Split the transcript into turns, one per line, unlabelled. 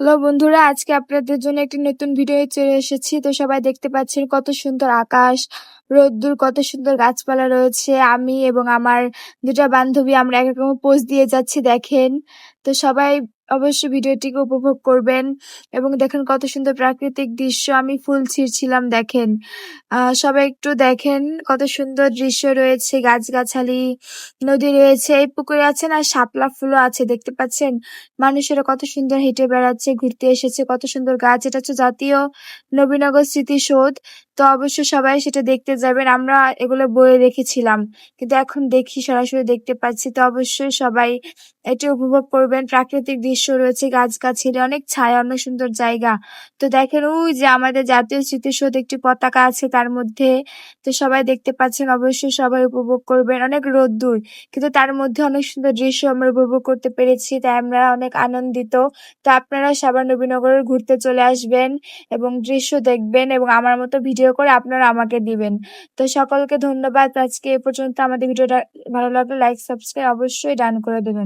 Hello বন্ধুরা, আজকে আপনাদের জন্য একটি নতুন ভিডিও চলে এসেছি। তো সবাই দেখতে পাচ্ছেন কত সুন্দর আকাশ, রোদ্দুর, কত সুন্দর গাছপালা রয়েছে। আমি এবং আমার দুটা বান্ধবী আমরা একরকম পোজ দিয়ে যাচ্ছি, দেখেন। তো সবাই অবশ্যই ভিডিওটিকে উপভোগ করবেন এবং দেখেন কত সুন্দর প্রাকৃতিক দৃশ্য। আমি ফুল ছিঁড়ছিলাম, দেখেন। সবাই একটু দেখেন কত সুন্দর দৃশ্য রয়েছে, গাছগাছালি, নদী রয়েছে, এই পুকুরে আছে না শাপলা ফুলও আছে, দেখতে পাচ্ছেন। মানুষেরা কত সুন্দর হেঁটে বেড়াচ্ছে, ঘুরতে এসেছে, কত সুন্দর গাছ। এটা হচ্ছে জাতীয় নবীনগর স্মৃতিসৌধ। তো অবশ্যই সবাই সেটা দেখতে যাবেন। আমরা এগুলো বইয়ে দেখেছিলাম, কিন্তু এখন দেখি, সরাসরি দেখতে পাচ্ছি। তো অবশ্যই সবাই এটি উপভোগ করবেন। প্রাকৃতিক দৃশ্য রয়েছে, গাছগাছালি, অনেক ছায়া, অনেক সুন্দর জায়গা। তো দেখেন ওই যে আমাদের জাতীয় স্মৃতিসৌধ একটি পতাকা আছে তার মধ্যে। তো সবাই দেখতে পাচ্ছেন, অবশ্যই সবাই উপভোগ করবেন। অনেক রোদ্দুর, কিন্তু তার মধ্যে অনেক সুন্দর দৃশ্য আমরা উপভোগ করতে পেরেছি, তাই আমরা অনেক আনন্দিত। তো আপনারা সবাই নবীনগরে ঘুরতে চলে আসবেন এবং দৃশ্য দেখবেন এবং আমার মতো ভিডিও করে আপনারা আমাকে দিবেন। তো সকলকে ধন্যবাদ। আজকে এ পর্যন্ত। আমাদের ভিডিওটা ভালো লাগলে লাইক, সাবস্ক্রাইব অবশ্যই ডান করে দেবেন।